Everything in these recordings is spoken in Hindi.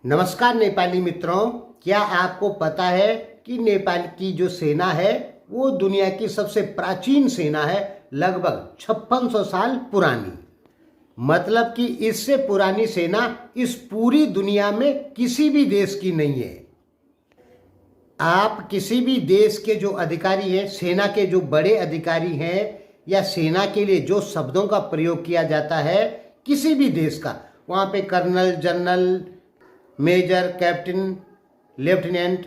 नमस्कार नेपाली मित्रों, क्या आपको पता है कि नेपाल की जो सेना है वो दुनिया की सबसे प्राचीन सेना है, लगभग 5600 साल पुरानी। मतलब कि इससे पुरानी सेना इस पूरी दुनिया में किसी भी देश की नहीं है। आप किसी भी देश के जो अधिकारी हैं, सेना के जो बड़े अधिकारी हैं, या सेना के लिए जो शब्दों का प्रयोग किया जाता है किसी भी देश का, वहाँ पे colonel, general, major, captain, lieutenant,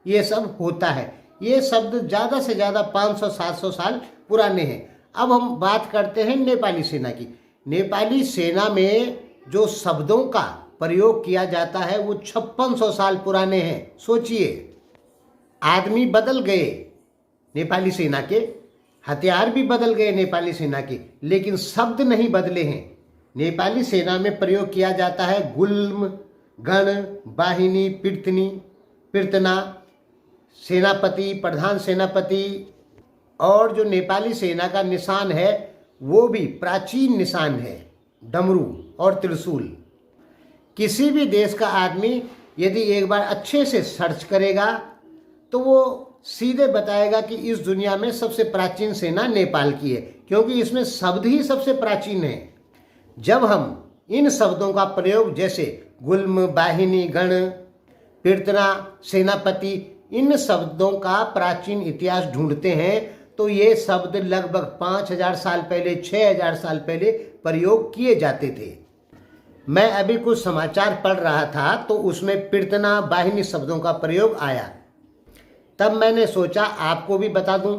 ये सब होता है। ये शब्द ज़्यादा से ज़्यादा 500-700 साल पुराने हैं। अब हम बात करते हैं नेपाली सेना की। नेपाली सेना में जो शब्दों का प्रयोग किया जाता है वो 5600 साल पुराने हैं। सोचिए, आदमी बदल गए नेपाली सेना के, हथियार भी बदल गए नेपाली सेना के, लेकिन शब्द नहीं बदले हैं। नेपाली सेना में प्रयोग किया जाता है गुल्म, गण, बाहिनी, पीर्तना, सेनापति, प्रधान सेनापति, और जो नेपाली सेना का निशान है वो भी प्राचीन निशान है, डमरू और त्रिशूल। किसी भी देश का आदमी यदि एक बार अच्छे से सर्च करेगा तो वो सीधे बताएगा कि इस दुनिया में सबसे प्राचीन सेना नेपाल की है, क्योंकि इसमें शब्द ही सबसे प्राचीन है। जब हम इन शब्दों का प्रयोग जैसे गुल्म, बाहिनी, गण, पीर्तना, सेनापति, इन शब्दों का प्राचीन इतिहास ढूंढते हैं तो ये शब्द लगभग 5000 साल पहले, 6000 साल पहले प्रयोग किए जाते थे। मैं अभी कुछ समाचार पढ़ रहा था तो उसमें पीर्तना, बाहिनी शब्दों का प्रयोग आया। तब मैंने सोचा आपको भी बता दूं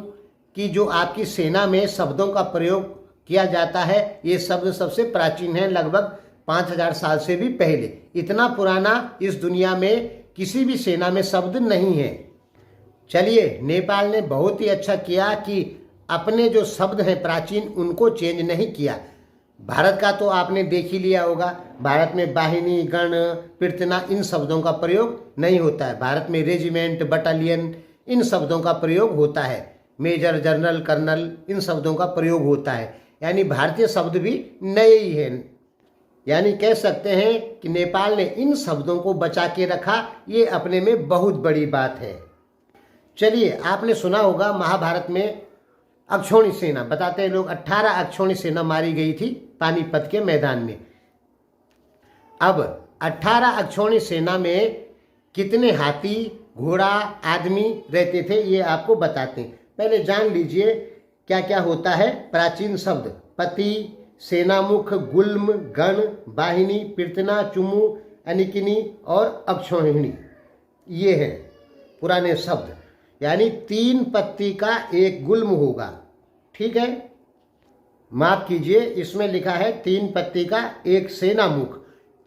कि जो आपकी सेना में शब्दों का प्रयोग किया जाता है ये शब्द सबसे प्राचीन है, लगभग 5000 साल से भी पहले। इतना पुराना इस दुनिया में किसी भी सेना में शब्द नहीं है। चलिए, नेपाल ने बहुत ही अच्छा किया कि अपने जो शब्द हैं प्राचीन उनको चेंज नहीं किया। भारत का तो आपने देख ही लिया होगा, भारत में बाहिनी, गण, पीर्तना, इन शब्दों का प्रयोग नहीं होता है। भारत में रेजिमेंट, बटालियन, इन शब्दों का प्रयोग होता है। मेजर, जनरल, कर्नल, इन शब्दों का प्रयोग होता है। यानी भारतीय शब्द भी नए ही हैं। यानी कह सकते हैं कि नेपाल ने इन शब्दों को बचा के रखा, ये अपने में बहुत बड़ी बात है। चलिए, आपने सुना होगा महाभारत में अक्षौणी सेना, बताते हैं लोग 18 अक्षौणी सेना मारी गई थी पानीपत के मैदान में। अब 18 अक्षौणी सेना में कितने हाथी, घोड़ा, आदमी रहते थे ये आपको बताते हैं। पहले जान लीजिए क्या क्या होता है प्राचीन शब्द। पति, सेनामुख, गुल्म, गण, बाहिनी, पीर्तना, चुमु, अनिकिनी और अक्षौहिणी, ये हैं पुराने शब्द। यानी 3 पत्ती का एक गुल्म होगा, ठीक है। माफ कीजिए, इसमें लिखा है 3 पत्ती का एक सेनामुख,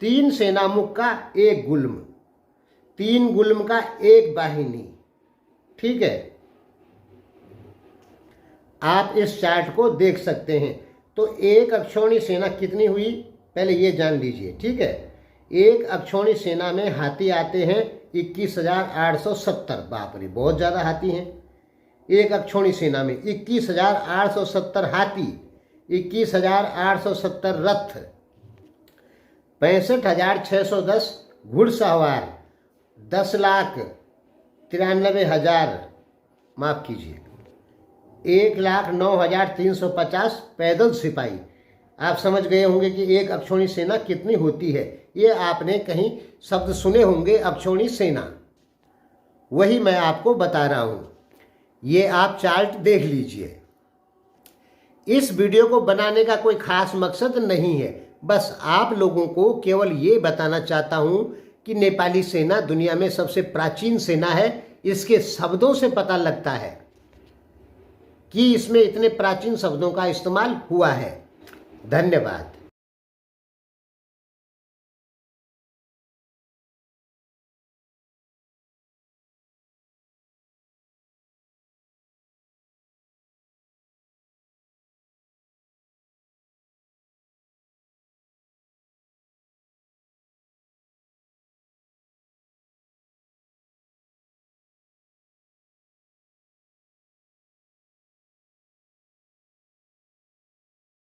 3 सेनामुख का एक गुल्म, 3 गुल्म का एक बाहिनी, ठीक है। आप इस चार्ट को देख सकते हैं। तो एक अक्षौणी सेना कितनी हुई पहले ये जान लीजिए, ठीक है। एक अक्षौणी सेना में हाथी आते हैं 21,870। बाप रे, बहुत ज़्यादा हाथी हैं एक अक्षौणी सेना में। 21,870 हाथी, 21,870 रथ, 65,610 घुड़सवार, 10,93,000, माफ कीजिए 1,09,350 पैदल सिपाही। आप समझ गए होंगे कि एक अक्षौणी सेना कितनी होती है। ये आपने कहीं शब्द सुने होंगे, अक्षौणी सेना, वही मैं आपको बता रहा हूँ। ये आप चार्ट देख लीजिए। इस वीडियो को बनाने का कोई खास मकसद नहीं है, बस आप लोगों को केवल ये बताना चाहता हूँ कि नेपाली सेना दुनिया में सबसे प्राचीन सेना है। इसके शब्दों से पता लगता है कि इसमें इतने प्राचीन शब्दों का इस्तेमाल हुआ है। धन्यवाद।